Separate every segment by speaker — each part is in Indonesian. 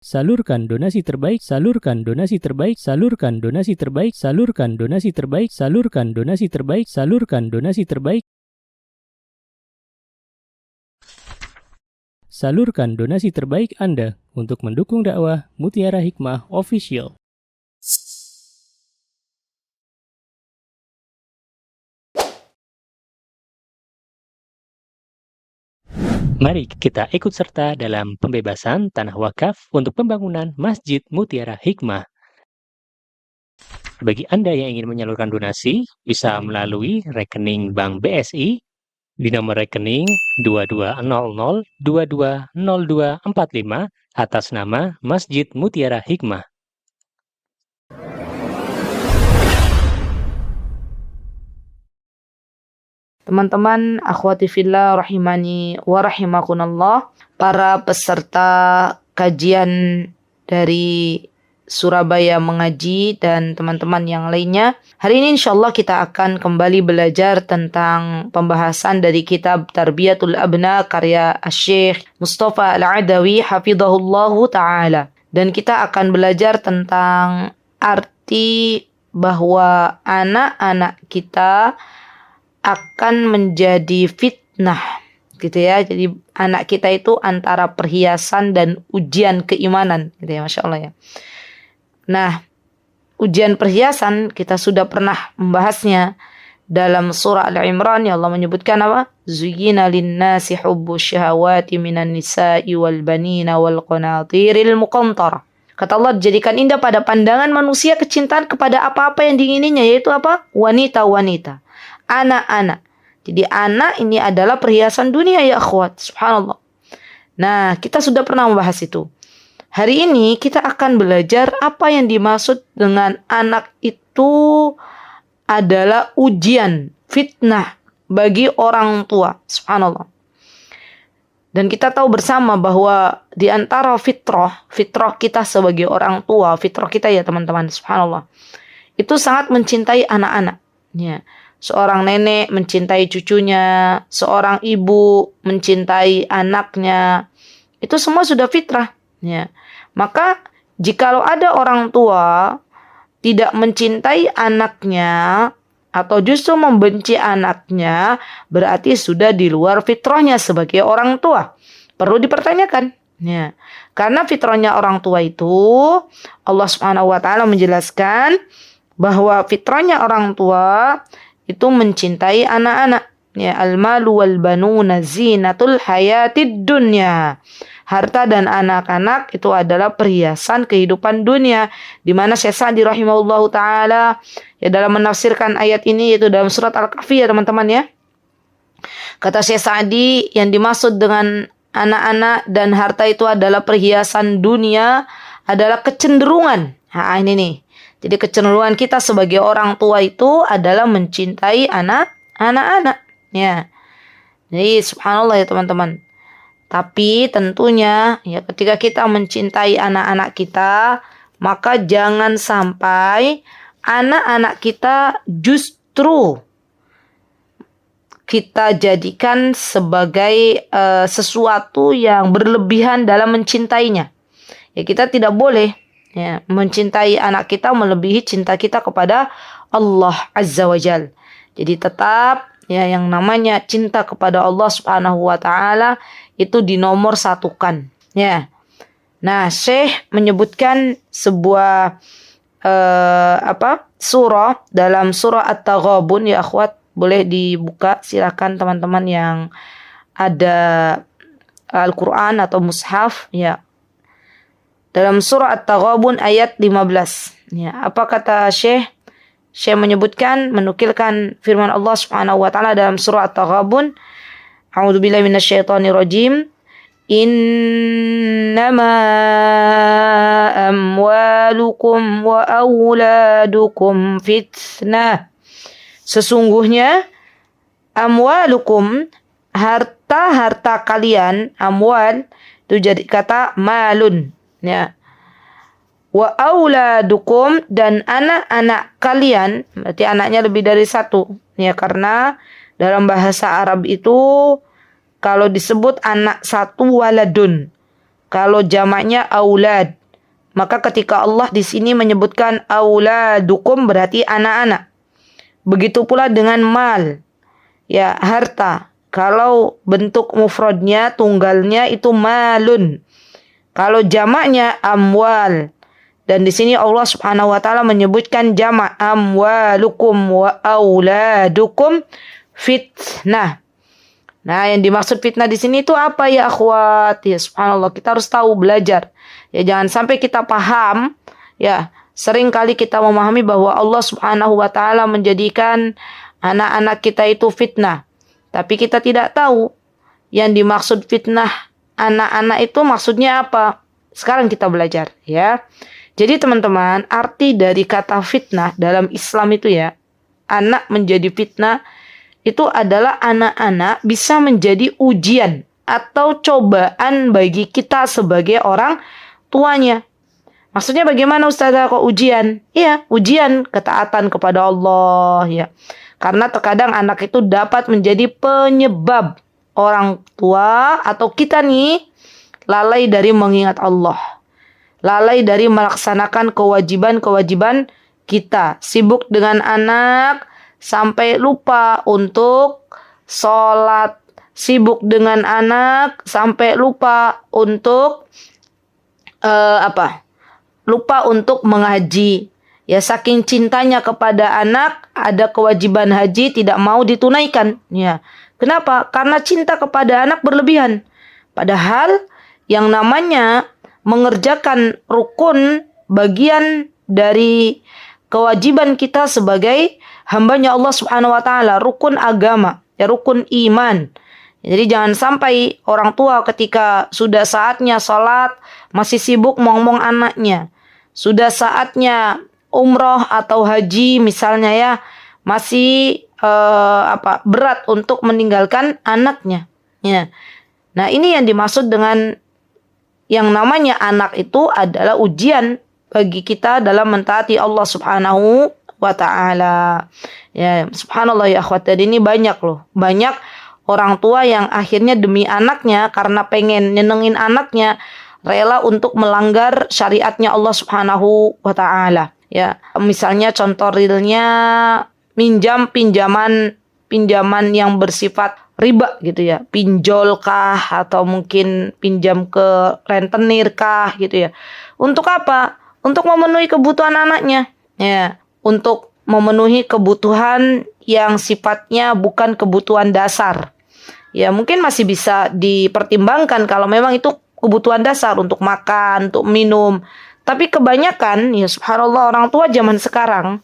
Speaker 1: Salurkan donasi terbaik, salurkan donasi terbaik, salurkan donasi terbaik, salurkan donasi terbaik, salurkan donasi terbaik, salurkan donasi terbaik. Salurkan donasi terbaik Anda untuk mendukung dakwah Mutiara Hikmah Official. Mari kita ikut serta dalam pembebasan tanah wakaf untuk pembangunan Masjid Mutiara Hikmah. Bagi Anda yang ingin menyalurkan donasi, bisa melalui rekening Bank BSI di nomor rekening 2200220245 atas nama Masjid Mutiara Hikmah.
Speaker 2: Teman-teman akhwati fillah rahimani wa rahimakumullah, para peserta kajian dari Surabaya Mengaji dan teman-teman yang lainnya. Hari ini insyaallah kita akan kembali belajar tentang pembahasan dari kitab Tarbiyatul Abna karya Syekh Mustafa Al-Adawi hafizahullahu ta'ala. Dan kita akan belajar tentang arti bahwa anak-anak kita akan menjadi fitnah, gitu ya. Jadi anak kita itu antara perhiasan dan ujian keimanan, gitu ya, masya Allah ya. Nah, ujian perhiasan kita sudah pernah membahasnya dalam surah Al-Imran. Ya Allah menyebutkan apa? Zuyyina lin-nasi hubbu syahawati minan nisa'i wal banina wal qanatiril muqantarah. Kata Allah, jadikan indah pada pandangan manusia kecintaan kepada apa-apa yang diingininya, yaitu apa? Wanita-wanita, anak-anak. Jadi anak ini adalah perhiasan dunia ya akhwat. Subhanallah. Nah, kita sudah pernah membahas itu. Hari ini kita akan belajar apa yang dimaksud dengan anak itu adalah ujian, fitnah bagi orang tua. Subhanallah. Dan kita tahu bersama bahwa di antara fitrah kita sebagai orang tua, fitrah kita ya teman-teman, subhanallah, itu sangat mencintai anak-anak. Ya. Seorang nenek mencintai cucunya, seorang ibu mencintai anaknya. Itu semua sudah fitrah. Ya. Maka jikalau ada orang tua tidak mencintai anaknya atau justru membenci anaknya, berarti sudah di luar fitrahnya sebagai orang tua. Perlu dipertanyakan. Ya. Karena fitrahnya orang tua itu, Allah Subhanahu wa taala menjelaskan bahwa fitrahnya orang tua itu mencintai anak-anak. Ya, al-malu wal banuna zinatul hayatid dunya. Harta dan anak-anak itu adalah perhiasan kehidupan dunia. Di mana Syekh Sa'di rahimahullahu taala ya dalam menafsirkan ayat ini, yaitu dalam surat Al-Kahfi ya teman-teman ya. Kata Syekh Sa'di, yang dimaksud dengan anak-anak dan harta itu adalah perhiasan dunia adalah kecenderungan. Nah, ini nih. Jadi kecenderungan kita sebagai orang tua itu adalah mencintai anak-anak. Ya. Jadi subhanallah ya teman-teman. Tapi tentunya ya ketika kita mencintai anak-anak kita, maka jangan sampai anak-anak kita justru kita jadikan sebagai sesuatu yang berlebihan dalam mencintainya. Ya kita tidak boleh ya mencintai anak kita melebihi cinta kita kepada Allah Azza wa Jal. Jadi tetap ya yang namanya cinta kepada Allah Subhanahu wa taala itu dinomor satukan ya. Nah, Syekh menyebutkan sebuah surah dalam surah At-Taghabun ya akhwat, boleh dibuka silakan teman-teman yang ada Al-Qur'an atau mushaf ya. Dalam surah At-Taghabun ayat 15 ya. Apa kata Syekh? Syekh menyebutkan, menukilkan firman Allah Subhanahu wa taala dalam surah At-Taghabun, a'udzubillahi minasyaitonir rajim. Innama amwalukum wa auladukum fitnah. Sesungguhnya amwalukum, harta-harta kalian, amwal itu jadi kata malun ya. Wa auladukum, dan anak-anak kalian, berarti anaknya lebih dari satu ya, karena dalam bahasa Arab itu kalau disebut anak satu waladun, Kalau jamaknya aulad. Maka ketika Allah di sini menyebutkan auladukum berarti anak-anak. Begitu pula dengan mal. Ya, harta. Kalau bentuk mufradnya, tunggalnya itu malun. Kalau jamaknya amwal. Dan di sini Allah Subhanahu wa taala menyebutkan jamak amwalukum wa auladukum fitnah. Nah, yang dimaksud fitnah di sini itu apa ya akhwat? Ya subhanallah, kita harus tahu, belajar. Ya jangan sampai kita paham, ya sering kali kita memahami bahwa Allah Subhanahu wa taala menjadikan anak-anak kita itu fitnah. Tapi kita tidak tahu yang dimaksud fitnah anak-anak itu maksudnya apa. Sekarang kita belajar, ya. Jadi teman-teman, arti dari kata fitnah dalam Islam itu ya, anak menjadi fitnah itu adalah anak-anak bisa menjadi ujian atau cobaan bagi kita sebagai orang tuanya. Maksudnya bagaimana Ustazah kok ujian? Iya, ujian ketaatan kepada Allah ya. Karena terkadang anak itu dapat menjadi penyebab orang tua atau kita nih lalai dari mengingat Allah. Lalai dari melaksanakan kewajiban-kewajiban kita. Sibuk dengan anak sampai lupa untuk sholat. Sibuk dengan anak sampai lupa untuk lupa untuk mengaji. Ya, saking cintanya kepada anak, ada kewajiban haji tidak mau ditunaikan. Ya. Kenapa? Karena cinta kepada anak berlebihan. Padahal yang namanya mengerjakan rukun bagian dari kewajiban kita sebagai hambanya Allah Subhanahu wa taala, rukun agama, ya rukun iman. Jadi jangan sampai orang tua ketika sudah saatnya sholat masih sibuk ngomong anaknya. Sudah saatnya umroh atau haji misalnya ya masih berat untuk meninggalkan anaknya. Ya. Nah ini yang dimaksud dengan yang namanya anak itu adalah ujian bagi kita dalam mentaati Allah Subhanahu wa ta'ala. Ya, subhanallah ya akhwat, ini banyak loh. Banyak orang tua yang akhirnya demi anaknya, karena pengen nyenengin anaknya, rela untuk melanggar syariatnya Allah Subhanahu wa ta'ala. Ya, misalnya contoh realnya pinjaman yang bersifat riba gitu ya. Pinjol kah atau mungkin pinjam ke rentenir kah gitu ya. Untuk apa? Untuk memenuhi kebutuhan anaknya. Ya, untuk memenuhi kebutuhan yang sifatnya bukan kebutuhan dasar. Ya, mungkin masih bisa dipertimbangkan kalau memang itu kebutuhan dasar untuk makan, untuk minum. Tapi kebanyakan, ya subhanallah, orang tua zaman sekarang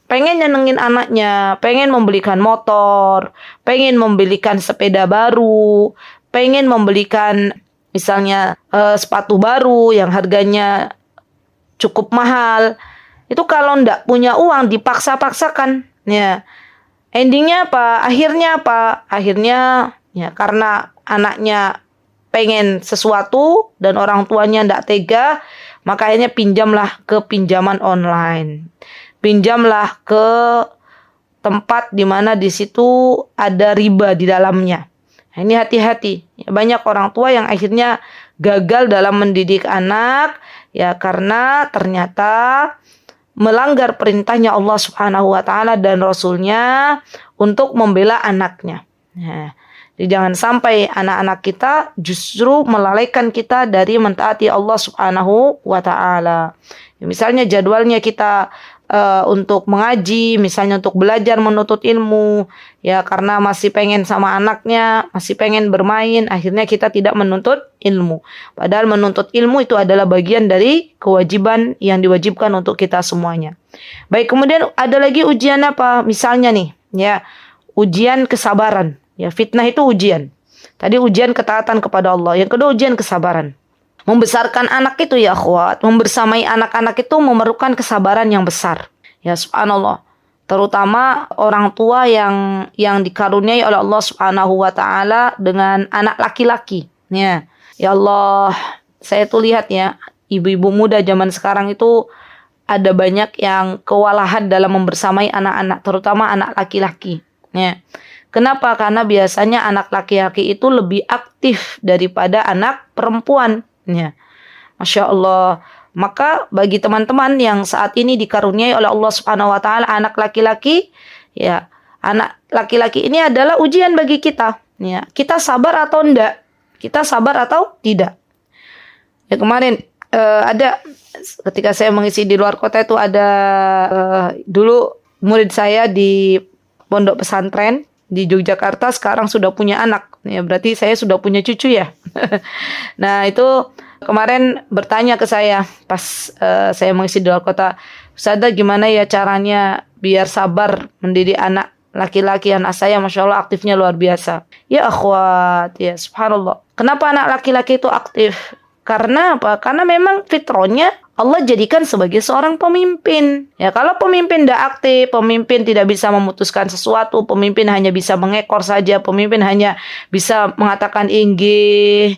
Speaker 2: pengen nyenengin anaknya, pengen membelikan motor, pengen membelikan sepeda baru, pengen membelikan misalnya sepatu baru yang harganya cukup mahal. Itu kalau ndak punya uang dipaksa-paksakan. Ya. Endingnya apa? Akhirnya ya karena anaknya pengen sesuatu dan orang tuanya ndak tega, maka akhirnya pinjamlah ke pinjaman online. Pinjamlah ke tempat di mana di situ ada riba di dalamnya. Nah, ini hati-hati. Ya, banyak orang tua yang akhirnya gagal dalam mendidik anak ya karena ternyata melanggar perintahnya Allah Subhanahu wa taala dan Rasulnya untuk membela anaknya. Nah, jadi jangan sampai anak-anak kita justru melalaikan kita dari mentaati Allah Subhanahu wa taala. Ya, misalnya jadwalnya kita untuk mengaji, misalnya untuk belajar menuntut ilmu, ya karena masih pengen sama anaknya, masih pengen bermain, akhirnya kita tidak menuntut ilmu. Padahal menuntut ilmu itu adalah bagian dari kewajiban yang diwajibkan untuk kita semuanya. Baik, kemudian ada lagi ujian apa? Misalnya nih, ya ujian kesabaran. Ya, fitnah itu ujian. Tadi ujian ketaatan kepada Allah. Yang kedua ujian kesabaran. Membesarkan anak itu ya akhwat, membersamai anak-anak itu memerlukan kesabaran yang besar. Ya subhanallah. Terutama orang tua yang dikaruniai oleh Allah Subhanahu wa taala dengan anak laki-laki. Ya Allah, saya tuh lihat ya, ibu-ibu muda zaman sekarang itu ada banyak yang kewalahan dalam membersamai anak-anak, terutama anak laki-laki. Ya. Kenapa? Karena biasanya anak laki-laki itu lebih aktif daripada anak perempuan. Ya. Masya Allah. Maka bagi teman-teman yang saat ini dikaruniai oleh Allah Subhanahu wa taala anak laki-laki, ya, anak laki-laki ini adalah ujian bagi kita. Ya, kita sabar atau enggak? Kita sabar atau tidak? Ya, kemarin ada ketika saya mengisi di luar kota itu ada dulu murid saya di pondok pesantren di Yogyakarta sekarang sudah punya anak. Ya, berarti saya sudah punya cucu ya. Nah, itu kemarin bertanya ke saya pas saya mengisi di luar kota, Ustazah gimana ya caranya biar sabar mendidik anak laki-laki? Anak saya Masya Allah aktifnya luar biasa. Ya akhwat, ya subhanallah. Kenapa anak laki-laki itu aktif? Karena apa? Karena memang fitrahnya Allah jadikan sebagai seorang pemimpin. Ya, kalau pemimpin tidak aktif, pemimpin tidak bisa memutuskan sesuatu, pemimpin hanya bisa mengekor saja, pemimpin hanya bisa mengatakan inggih,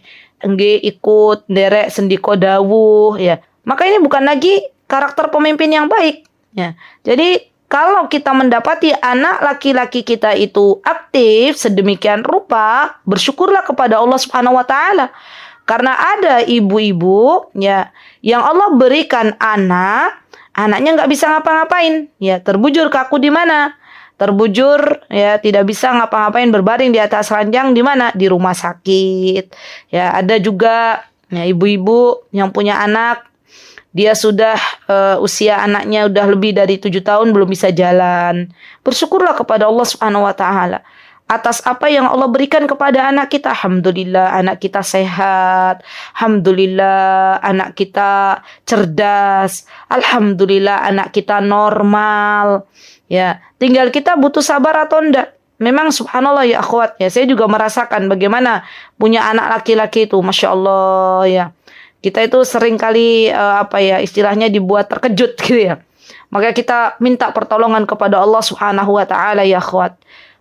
Speaker 2: ikut, derek, sendiko dawuh, ya. Maka ini bukan lagi karakter pemimpin yang baik. Ya. Jadi kalau kita mendapati anak laki-laki kita itu aktif sedemikian rupa, bersyukurlah kepada Allah Subhanahu wa taala. Karena ada ibu-ibu ya yang Allah berikan anaknya nggak bisa ngapa-ngapain, ya terbujur kaku di mana? Terbujur ya tidak bisa ngapa-ngapain, berbaring di atas ranjang di mana? Di rumah sakit. Ya ada juga ya ibu-ibu yang punya anak, dia sudah usia anaknya udah lebih dari 7 tahun belum bisa jalan. Bersyukurlah kepada Allah Subhanahu wa taala atas apa yang Allah berikan kepada anak kita. Alhamdulillah anak kita sehat. Alhamdulillah anak kita cerdas. Alhamdulillah anak kita normal. Ya, tinggal kita butuh sabar atau enggak. Memang subhanallah ya akhwat, ya saya juga merasakan bagaimana punya anak laki-laki itu, Masya Allah ya. Kita itu sering kali istilahnya dibuat terkejut gitu ya. Maka kita minta pertolongan kepada Allah Subhanahu wa taala ya akhwat.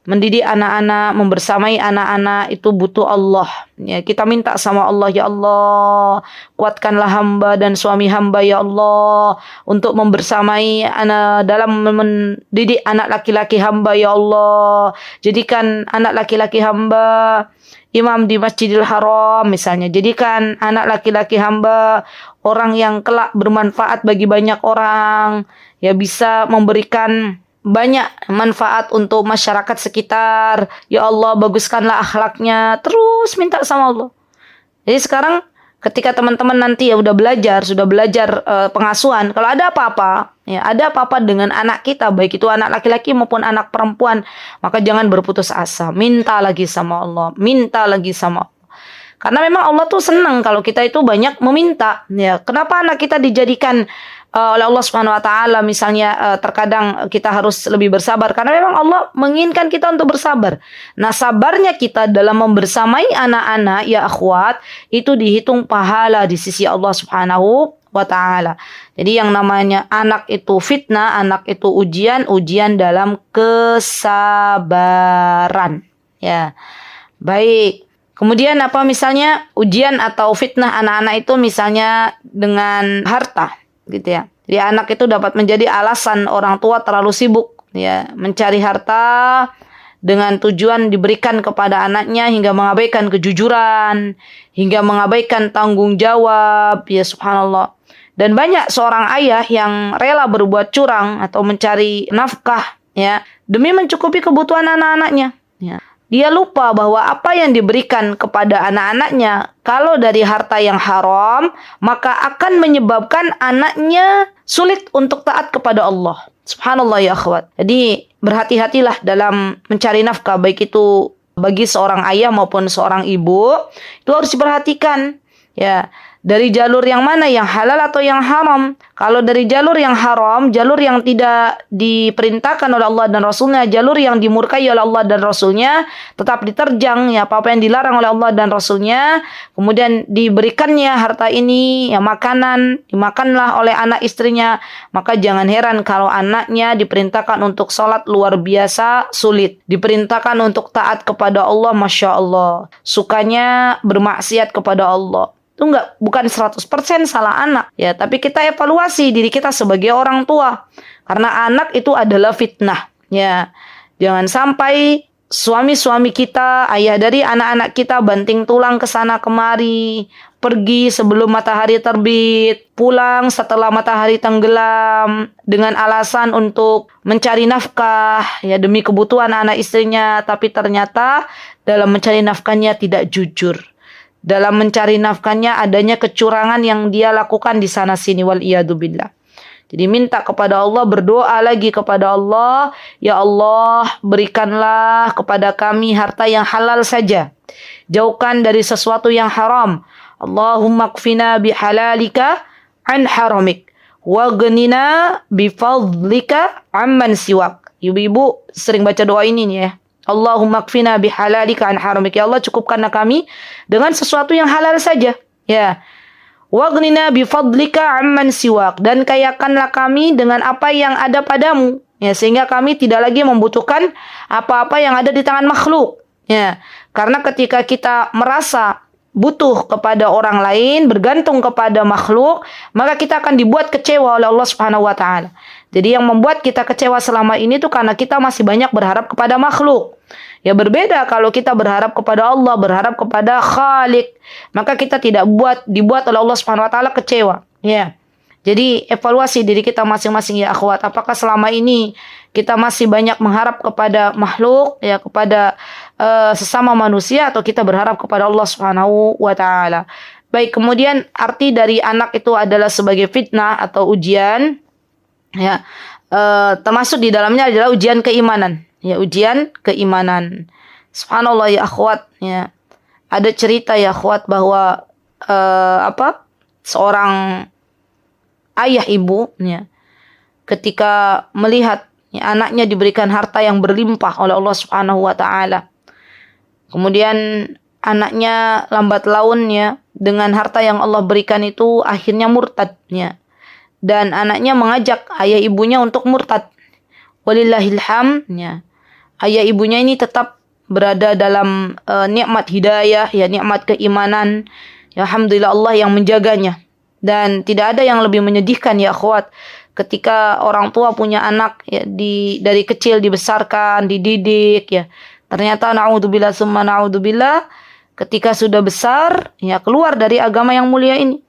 Speaker 2: Mendidik anak-anak, membersamai anak-anak itu butuh Allah. Ya, kita minta sama Allah, ya Allah, kuatkanlah hamba dan suami hamba ya Allah untuk membersamai anak dalam mendidik anak laki-laki hamba ya Allah. Jadikan anak laki-laki hamba imam di Masjidil Haram misalnya. Jadikan anak laki-laki hamba orang yang kelak bermanfaat bagi banyak orang, ya bisa memberikan banyak manfaat untuk masyarakat sekitar. Ya Allah, baguskanlah akhlaknya. Terus minta sama Allah. Jadi sekarang ketika teman-teman nanti ya sudah belajar pengasuhan, kalau ada apa-apa dengan anak kita, baik itu anak laki-laki maupun anak perempuan, maka jangan berputus asa. Minta lagi sama Allah. Karena memang Allah tuh senang kalau kita itu banyak meminta. Ya, kenapa anak kita dijadikan oleh Allah Subhanahu wa taala misalnya terkadang kita harus lebih bersabar karena memang Allah menginginkan kita untuk bersabar. Nah, sabarnya kita dalam membersamai anak-anak ya akhwat itu dihitung pahala di sisi Allah Subhanahu wa taala. Jadi yang namanya anak itu fitnah, anak itu ujian dalam kesabaran. Ya. Baik. Kemudian apa misalnya ujian atau fitnah anak-anak itu misalnya dengan harta. Gitu ya. Jadi anak itu dapat menjadi alasan orang tua terlalu sibuk ya mencari harta dengan tujuan diberikan kepada anaknya hingga mengabaikan kejujuran, hingga mengabaikan tanggung jawab, ya subhanallah. Dan banyak seorang ayah yang rela berbuat curang atau mencari nafkah ya demi mencukupi kebutuhan anak-anaknya ya. Dia lupa bahwa apa yang diberikan kepada anak-anaknya kalau dari harta yang haram, maka akan menyebabkan anaknya sulit untuk taat kepada Allah. Subhanallah ya akhwat. Jadi berhati-hatilah dalam mencari nafkah, baik itu bagi seorang ayah maupun seorang ibu, itu harus diperhatikan. Ya, dari jalur yang mana, yang halal atau yang haram. Kalau dari jalur yang haram, jalur yang tidak diperintahkan oleh Allah dan Rasulnya, jalur yang dimurkai oleh Allah dan Rasulnya, tetap diterjang ya apa-apa yang dilarang oleh Allah dan Rasulnya. Kemudian diberikannya harta ini, ya makanan, dimakanlah oleh anak istrinya. Maka jangan heran kalau anaknya diperintahkan untuk sholat luar biasa sulit. Diperintahkan untuk taat kepada Allah, Masya Allah. Sukanya bermaksiat kepada Allah. Itu bukan 100% salah anak ya, tapi kita evaluasi diri kita sebagai orang tua karena anak itu adalah fitnah ya. Jangan sampai suami-suami kita, ayah dari anak-anak kita banting tulang ke sana kemari, pergi sebelum matahari terbit, pulang setelah matahari tenggelam dengan alasan untuk mencari nafkah ya demi kebutuhan anak istrinya, tapi ternyata dalam mencari nafkahnya tidak jujur. Dalam mencari nafkahnya adanya kecurangan yang dia lakukan di sana sini, wal iyadu billah. Jadi minta kepada Allah, berdoa lagi kepada Allah, ya Allah berikanlah kepada kami harta yang halal saja. Jauhkan dari sesuatu yang haram. Allahumma kfina bihalalika an haramik. Waghnina bifadlika amman siwak. Ibu-ibu sering baca doa ini nih ya. Allahumma kfina bihalalika an haramik. Ya Allah cukupkanlah kami dengan sesuatu yang halal saja. Ya. Waghnina bifadlika amman siwak, dan kayakanlah kami dengan apa yang ada padamu ya, sehingga kami tidak lagi membutuhkan apa-apa yang ada di tangan makhluk ya. Karena ketika kita merasa butuh kepada orang lain, bergantung kepada makhluk, maka kita akan dibuat kecewa oleh Allah Subhanahu wa taala. Jadi yang membuat kita kecewa selama ini tuh karena kita masih banyak berharap kepada makhluk. Ya berbeda kalau kita berharap kepada Allah, berharap kepada Khalik, maka kita tidak dibuat oleh Allah Subhanahu wa taala kecewa. Ya. Jadi evaluasi diri kita masing-masing ya akhwat, apakah selama ini kita masih banyak mengharap kepada makhluk ya, kepada sesama manusia, atau kita berharap kepada Allah Subhanahu wa taala. Baik, kemudian arti dari anak itu adalah sebagai fitnah atau ujian ya. Termasuk di dalamnya adalah ujian keimanan. Ya, ujian keimanan. Subhanallah ya akhwat ya. Ada cerita ya akhwat bahwa seorang ayah ibu ya, ketika melihat ya, anaknya diberikan harta yang berlimpah oleh Allah Subhanahu wa taala. Kemudian anaknya lambat laun ya, dengan harta yang Allah berikan itu akhirnya murtad ya. Dan anaknya mengajak ayah ibunya untuk murtad. Walillahil hamd ya. Ayah ibunya ini tetap berada dalam nikmat hidayah, ya nikmat keimanan. Ya, alhamdulillah Allah yang menjaganya. Dan tidak ada yang lebih menyedihkan ya akhwat, ketika orang tua punya anak ya, dari kecil dibesarkan, dididik ya. Ternyata naudzubillah summa naudzubillah, ketika sudah besar ya keluar dari agama yang mulia ini.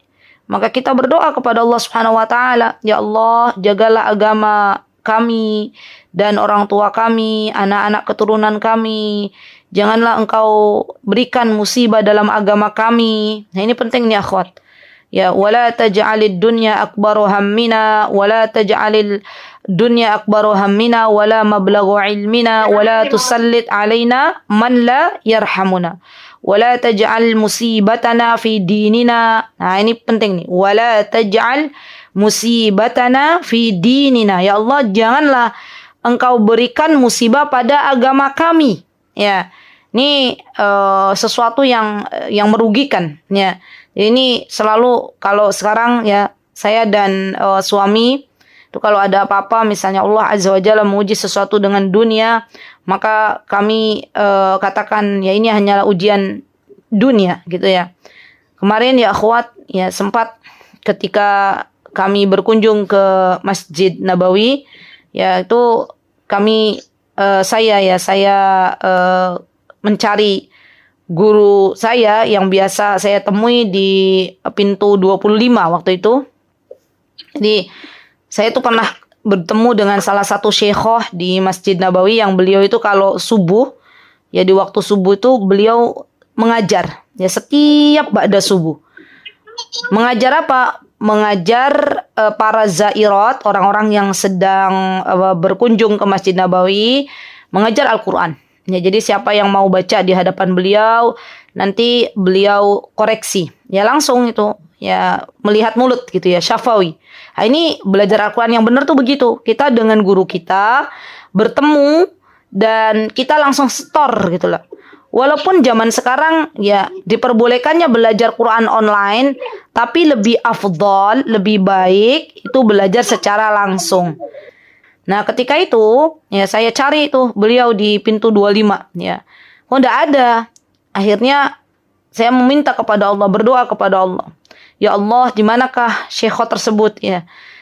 Speaker 2: Maka kita berdoa kepada Allah Subhanahu wa taala, ya Allah, jagalah agama kami dan orang tua kami, anak-anak keturunan kami. Janganlah engkau berikan musibah dalam agama kami. Nah, ini penting nih akhwat. Ya, wala taj'alid dunya akbaru hammina, wala taj'alil dunya akbaru hammina, wala mablaghu ilmina, wala tusallit alaina man la yarhamuna. Wala taj'al musibatana fi dinina. Nah, ini penting nih. Wala taj'al musibatana fi dinina. Ya Allah, janganlah engkau berikan musibah pada agama kami. Ya, ini sesuatu yang merugikan. Ya, ini selalu kalau sekarang ya saya dan suami itu kalau ada apa-apa, misalnya Allah Azza wa Jalla menguji sesuatu dengan dunia, maka kami katakan ya ini hanyalah ujian dunia gitu ya. Kemarin ya akhwat ya sempat ketika kami berkunjung ke Masjid Nabawi ya, itu kami saya mencari guru saya yang biasa saya temui di pintu 25 waktu itu. Jadi saya itu pernah bertemu dengan salah satu syekhoh di Masjid Nabawi yang beliau itu kalau subuh ya, di waktu subuh itu beliau mengajar ya, setiap ba'da subuh. Mengajar apa? Mengajar para zairat, orang-orang yang sedang berkunjung ke Masjid Nabawi, mengajar Al-Quran. Ya, jadi siapa yang mau baca di hadapan beliau, nanti beliau koreksi. Ya langsung itu, ya melihat mulut gitu ya, syafawi. Nah, ini belajar Al-Quran yang benar tuh begitu. Kita dengan guru kita bertemu dan kita langsung setor gitu loh. Walaupun zaman sekarang ya diperbolehkannya belajar Quran online, tapi lebih afdal, lebih baik itu belajar secara langsung. Nah, ketika itu ya saya cari itu beliau di pintu 25 ya. Kok enggak ada. Akhirnya saya meminta kepada Allah, berdoa kepada Allah. ya Allah, di manakah syekhot tersebut ya?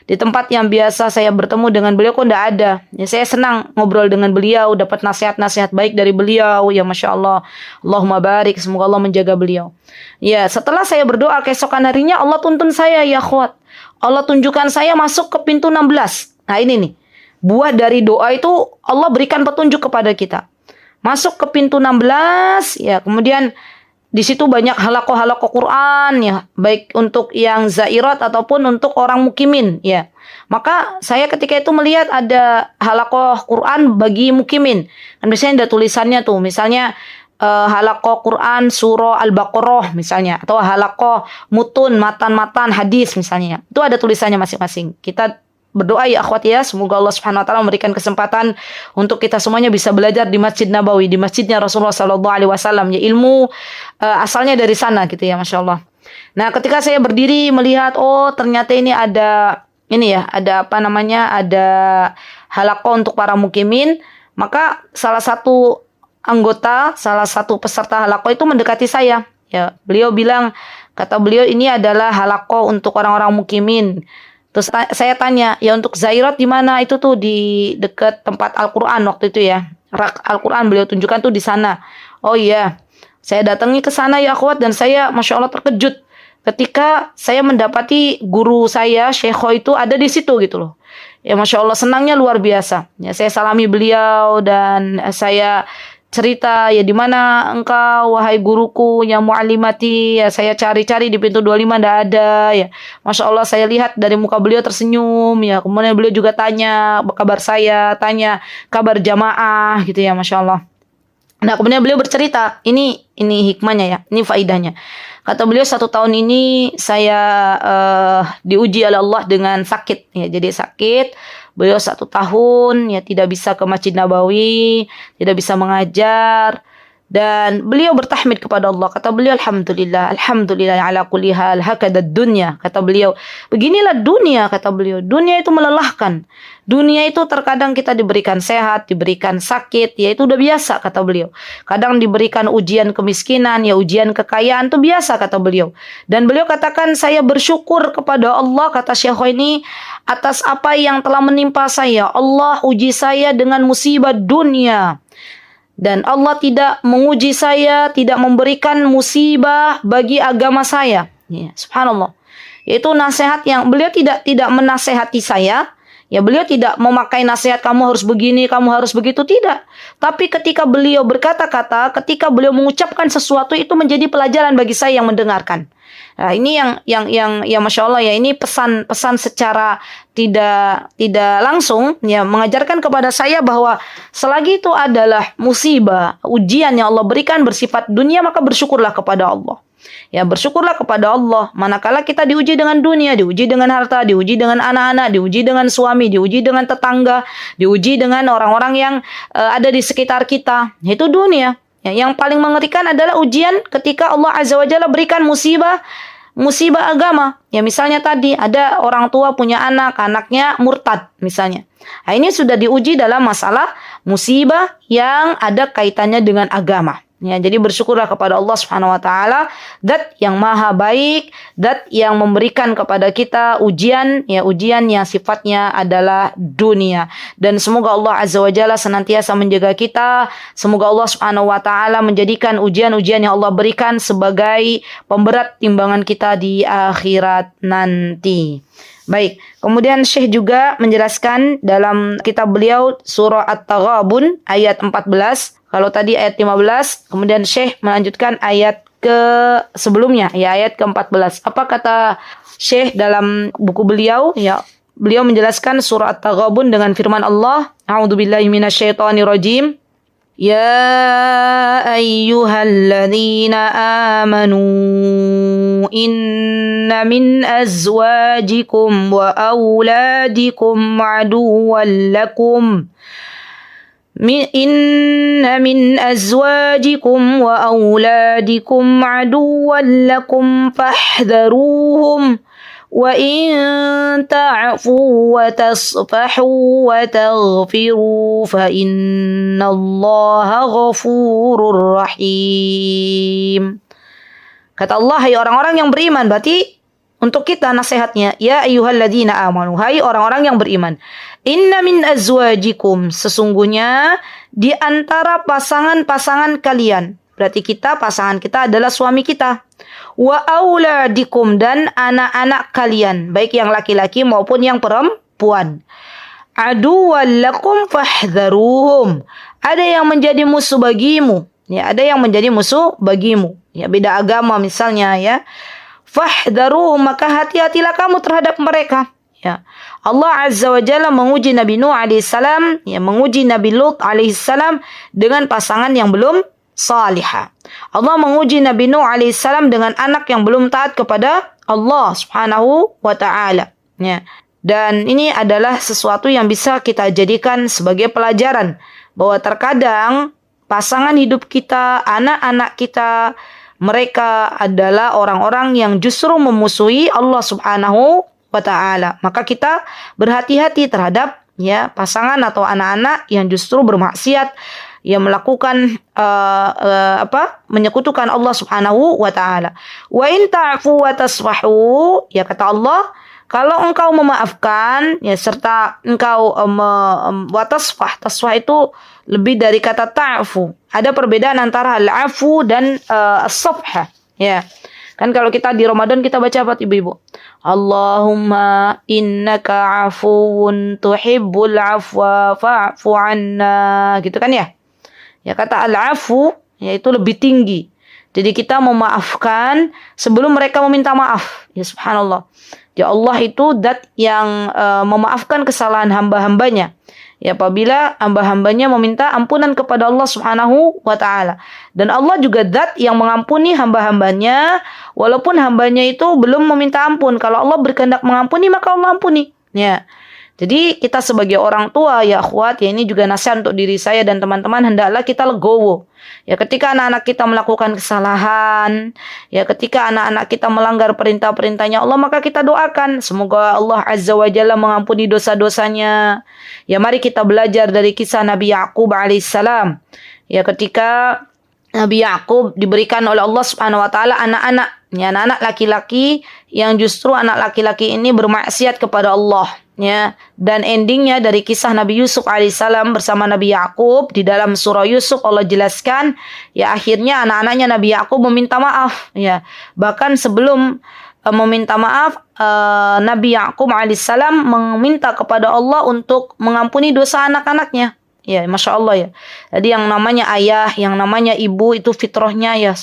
Speaker 2: Di tempat yang biasa saya bertemu dengan beliau kok tidak ada. Ya, saya senang ngobrol dengan beliau, dapat nasihat-nasihat baik dari beliau. Ya Masya Allah. Allahumma barik, semoga Allah menjaga beliau. Ya, setelah saya berdoa keesokan harinya, Allah tuntun saya ya akhwat. Allah tunjukkan saya masuk ke pintu 16. Nah ini nih, buah dari doa itu Allah berikan petunjuk kepada kita. Masuk ke pintu 16, ya kemudian di situ banyak halaqah-halaqah Quran ya, baik untuk yang zairat ataupun untuk orang mukimin ya. Maka saya ketika itu melihat ada halaqah Quran bagi mukimin. Kan biasanya ada tulisannya tuh, misalnya halaqah Quran surah Al-Baqarah misalnya, atau halaqah mutun matan-matan hadis misalnya. Itu ada tulisannya masing-masing. Kita berdoa ya akhwat ya, semoga Allah Subhanahu wa taala memberikan kesempatan untuk kita semuanya bisa belajar di Masjid Nabawi, di masjidnya Rasulullah sallallahu alaihi wasallam ya, ilmu asalnya dari sana gitu ya, Masya Allah. Nah, ketika saya berdiri melihat oh ternyata ini ada ini ya, ada apa namanya? Ada halaqah untuk para mukimin, maka salah satu anggota, salah satu peserta halaqah itu mendekati saya. Ya, beliau bilang, kata beliau ini adalah halaqah untuk orang-orang mukimin. Terus saya tanya, ya untuk zairat di mana? Itu tuh di dekat tempat Al-Quran waktu itu ya. Rak Al-Quran beliau tunjukkan tuh di sana. Oh iya, saya datangi ke sana ya akhwat, dan saya Masya Allah terkejut ketika saya mendapati guru saya, Syekho itu ada di situ gitu loh. Ya Masya Allah senangnya luar biasa. Ya, saya salami beliau dan saya cerita, ya di mana engkau wahai guruku yang mu'allimati, ya saya cari-cari di pintu 25 tidak ada ya. Masya Allah saya lihat dari muka beliau tersenyum ya, kemudian beliau juga tanya kabar saya, tanya kabar jamaah gitu ya, Masya Allah. Nah kemudian beliau bercerita, ini hikmahnya ya, ini faidahnya. Kata beliau 1 tahun ini saya diuji oleh Allah dengan sakit ya, jadi sakit. Beliau 1 tahun ya tidak bisa ke Masjid Nabawi, tidak bisa mengajar, dan beliau bertahmid kepada Allah. Kata beliau, alhamdulillah, alhamdulillah ala kulli hal, hakadad dunya. Kata beliau, beginilah dunia, kata beliau. Dunia itu melelahkan. Dunia itu terkadang kita diberikan sehat, diberikan sakit, ya itu udah biasa, kata beliau. Kadang diberikan ujian kemiskinan, ya ujian kekayaan, itu biasa, kata beliau. Dan beliau katakan, saya bersyukur kepada Allah, kata Syekh ini, atas apa yang telah menimpa saya. Allah uji saya dengan musibah dunia. Dan Allah tidak menguji saya, tidak memberikan musibah bagi agama saya. Ya, subhanallah. Yaitu nasihat yang beliau tidak menasehati saya. Ya, beliau tidak memakai nasihat kamu harus begini, kamu harus begitu, tidak. Tapi ketika beliau berkata-kata, ketika beliau mengucapkan sesuatu, itu menjadi pelajaran bagi saya yang mendengarkan. Nah, ini yang Masya Allah ya, ini pesan secara tidak langsung ya, mengajarkan kepada saya bahwa selagi itu adalah musibah, ujian yang Allah berikan bersifat dunia, maka bersyukurlah kepada Allah. Ya, bersyukurlah kepada Allah. Manakala kita diuji dengan dunia, diuji dengan harta, diuji dengan anak-anak, diuji dengan suami, diuji dengan tetangga, diuji dengan orang-orang yang ada di sekitar kita. Itu dunia. Ya, yang paling mengerikan adalah ujian ketika Allah Azza wa Jalla berikan musibah agama. Ya, misalnya tadi ada orang tua punya anaknya murtad misalnya. Nah, ini sudah diuji dalam masalah musibah yang ada kaitannya dengan agama. Ya, jadi bersyukurlah kepada Allah Subhanahu wa taala, zat yang maha baik, zat yang memberikan kepada kita ujian yang sifatnya adalah dunia. Dan semoga Allah Azza wa Jalla senantiasa menjaga kita. Semoga Allah Subhanahu wa taala menjadikan ujian-ujian yang Allah berikan sebagai pemberat timbangan kita di akhirat nanti. Baik, kemudian Syekh juga menjelaskan dalam kitab beliau surah At-Taghabun ayat 14. Kalau tadi ayat 15, kemudian Syekh melanjutkan ayat ke sebelumnya, ya ayat ke-14. Apa kata Syekh dalam buku beliau? Ya, beliau menjelaskan surah At-Taghabun dengan firman Allah, A'udzubillahi minasyaitonirrajim. Ya ayyuhalladzina amanu inna min azwajikum wa auladikum aduwwan lakum. إن من أزواجكم وأولادكم عدوا لكم فاحذروهم وإن تعفوا وتصفحوا وتغفروا فإن الله غفور رحيم. Kata Allah, hai orang-orang yang beriman, berarti untuk kita nasihatnya, ya ayyuhalladzina amanu, hai orang-orang yang beriman. Inna min azwajikum, sesungguhnya di antara pasangan-pasangan kalian. Berarti pasangan kita adalah suami kita. Wa auladikum, dan anak-anak kalian, baik yang laki-laki maupun yang perempuan. Aduwwan lakum fahdharuhum, ada yang menjadi musuh bagimu. Ya, ada yang menjadi musuh bagimu. Ya, beda agama misalnya ya. Fahdharuhum, maka hati-hatilah kamu terhadap mereka. Ya. Allah Azza wa Jalla menguji Nabi Nuh alaihissalam, ya, menguji Nabi Lut alaihissalam dengan pasangan yang belum salihah. Allah menguji Nabi Nuh alaihissalam dengan anak yang belum taat kepada Allah Subhanahu wa taala. Ya. Dan ini adalah sesuatu yang bisa kita jadikan sebagai pelajaran bahwa terkadang pasangan hidup kita, anak-anak kita, mereka adalah orang-orang yang justru memusuhi Allah Subhanahu wa taala. Maka kita berhati-hati terhadap ya pasangan atau anak-anak yang justru bermaksiat, yang melakukan menyekutukan Allah Subhanahu wa taala. Wa in ta'fu wa tasfahu, ya kata Allah, kalau engkau memaafkan ya serta engkau wa tasfah, tasfah itu lebih dari kata ta'fu. Ada perbedaan antara al-afu dan as-safha. Ya. Kan kalau kita di Ramadan kita baca apa ibu-ibu? Allahumma innaka afuwun tuhibbul afwa fa'fu anna. Gitu kan ya? Ya, kata al-afu yaitu lebih tinggi. Jadi kita memaafkan sebelum mereka meminta maaf. Ya subhanallah. Ya Allah itu zat yang memaafkan kesalahan hamba-hambanya. Ya, apabila hamba-hambanya meminta ampunan kepada Allah Subhanahu wa taala. Dan Allah juga zat yang mengampuni hamba-hambanya walaupun hambanya itu belum meminta ampun. Kalau Allah berkehendak mengampuni, maka Allah ampuni. Ya. Jadi kita sebagai orang tua ya akhwat, ya ini juga nasihat untuk diri saya dan teman-teman, hendaklah kita legowo. Ya ketika anak-anak kita melakukan kesalahan, ya ketika anak-anak kita melanggar perintah-perintahnya Allah, maka kita doakan semoga Allah Azza wa Jalla mengampuni dosa-dosanya. Ya mari kita belajar dari kisah Nabi Ya'qub alaihissalam. Ya ketika Nabi Ya'qub diberikan oleh Allah Subhanahu wa taala anak-anak, ya anak-anak laki-laki yang justru anak laki-laki ini bermaksiat kepada Allah. Ya, dan endingnya dari kisah Nabi Yusuf alaihissalam bersama Nabi Ya'qub di dalam surah Yusuf Allah jelaskan ya akhirnya anak-anaknya Nabi Ya'qub meminta maaf ya, bahkan sebelum meminta maaf Nabi Ya'qub alaihissalam meminta kepada Allah untuk mengampuni dosa anak-anaknya. Ya, Masya Allah ya. Jadi yang namanya ayah, yang namanya ibu itu fitrahnya ya,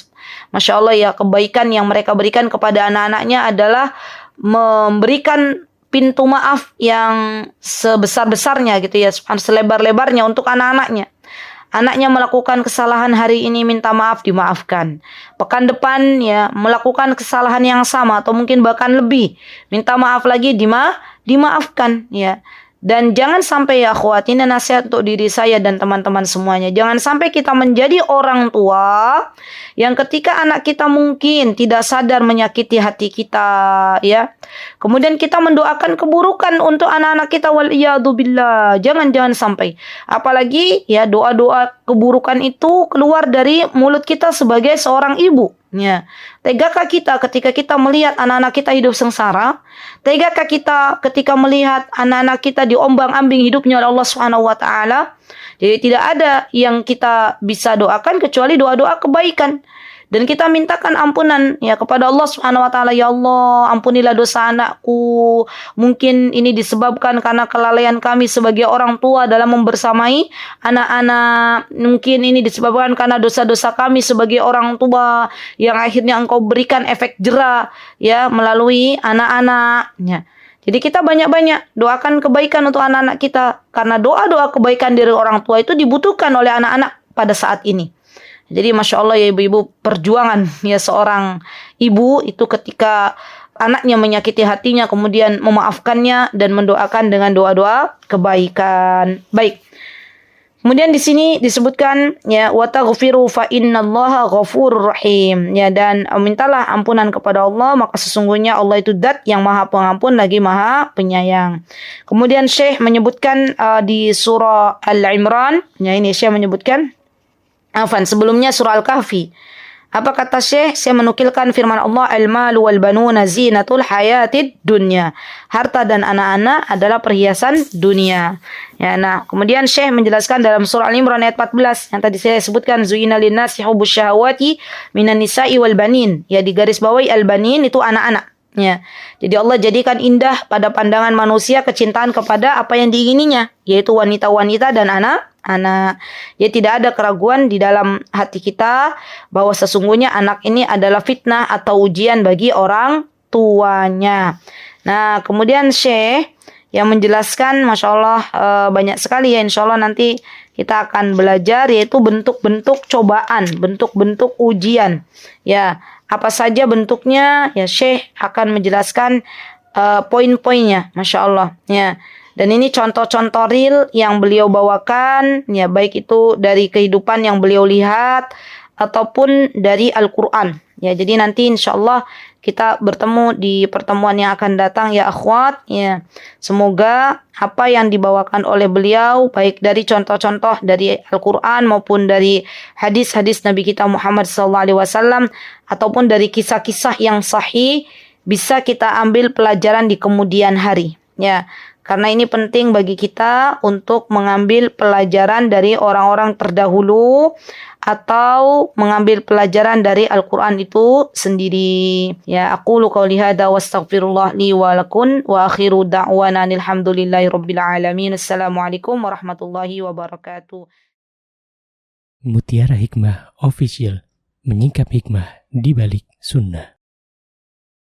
Speaker 2: Masya Allah ya, kebaikan yang mereka berikan kepada anak-anaknya adalah memberikan pintu maaf yang sebesar-besarnya gitu ya, selebar-lebarnya untuk anak-anaknya. Anaknya melakukan kesalahan hari ini minta maaf, dimaafkan. Pekan depan ya melakukan kesalahan yang sama atau mungkin bahkan lebih, minta maaf lagi, dimaafkan ya. Dan jangan sampai ya akhwat, ini nasihat untuk diri saya dan teman-teman semuanya. Jangan sampai kita menjadi orang tua yang ketika anak kita mungkin tidak sadar menyakiti hati kita ya. Kemudian kita mendoakan keburukan untuk anak-anak kita, waliyadzubillah. Jangan sampai. Apalagi ya doa-doa keburukan itu keluar dari mulut kita sebagai seorang ibu. Ya. Tegakah kita ketika kita melihat anak-anak kita hidup sengsara? Tegakah kita ketika melihat anak-anak kita diombang-ambing hidupnya oleh Allah Subhanahu wa taala? Jadi tidak ada yang kita bisa doakan kecuali doa-doa kebaikan. Dan kita mintakan ampunan ya kepada Allah Subhanahu wa taala. Ya Allah, ampunilah dosa anakku. Mungkin ini disebabkan karena kelalaian kami sebagai orang tua dalam membersamai anak-anak. Mungkin ini disebabkan karena dosa-dosa kami sebagai orang tua yang akhirnya Engkau berikan efek jera ya melalui anak-anaknya. Jadi kita banyak-banyak doakan kebaikan untuk anak-anak kita, karena doa-doa kebaikan dari orang tua itu dibutuhkan oleh anak-anak pada saat ini. Jadi Masya Allah ya ibu-ibu, perjuangan ya seorang ibu itu ketika anaknya menyakiti hatinya kemudian memaafkannya dan mendoakan dengan doa-doa kebaikan. Baik. Kemudian di sini disebutkan ya wa taghfiru fa innallaha ghafurur rahim. Ya, dan mintalah ampunan kepada Allah, maka sesungguhnya Allah itu zat yang Maha Pengampun lagi Maha Penyayang. Kemudian Syekh menyebutkan di surah Al-Imran, ya ini Syekh menyebutkan sebelumnya surah Al-Kahfi. Apa kata Syekh? Saya menukilkan firman Allah, al-malu wal banuna zinatul hayatid dunya. Harta dan anak-anak adalah perhiasan dunia. Ya, nah, kemudian Syekh menjelaskan dalam surah Al-Imran ayat 14 yang tadi saya sebutkan, zuina linnasi hubbus syahawati minan nisa'i wal banin. Ya, di garis bawahi al-banin itu anak-anak. Ya. Jadi Allah jadikan indah pada pandangan manusia kecintaan kepada apa yang diingininya, yaitu wanita-wanita dan anak-anak. Ya, tidak ada keraguan di dalam hati kita bahwa sesungguhnya anak ini adalah fitnah atau ujian bagi orang tuanya. Nah, kemudian Syekh yang menjelaskan, Masya Allah, banyak sekali ya, insya Allah nanti kita akan belajar, yaitu bentuk-bentuk cobaan, bentuk-bentuk ujian. Ya, apa saja bentuknya? Ya, Syekh akan menjelaskan poin-poinnya, Masya Allah. Ya, dan ini contoh-contoh real yang beliau bawakan, ya, baik itu dari kehidupan yang beliau lihat ataupun dari Al-Quran. Ya, jadi nanti insya Allah kita bertemu di pertemuan yang akan datang ya akhwat. Ya, semoga apa yang dibawakan oleh beliau baik dari contoh-contoh dari Al-Quran maupun dari hadis-hadis Nabi kita Muhammad SAW ataupun dari kisah-kisah yang sahih bisa kita ambil pelajaran di kemudian hari. Ya, karena ini penting bagi kita untuk mengambil pelajaran dari orang-orang terdahulu atau mengambil pelajaran dari Al-Quran itu sendiri. Ya, aqulu qawli hadza wa astaghfirullah li wa lakum wa akhiru da'wana alhamdulillahi rabbil alamin. Assalamualaikum warahmatullahi wabarakatuh.
Speaker 1: Mutiara Hikmah Official, menyingkap hikmah di balik sunnah.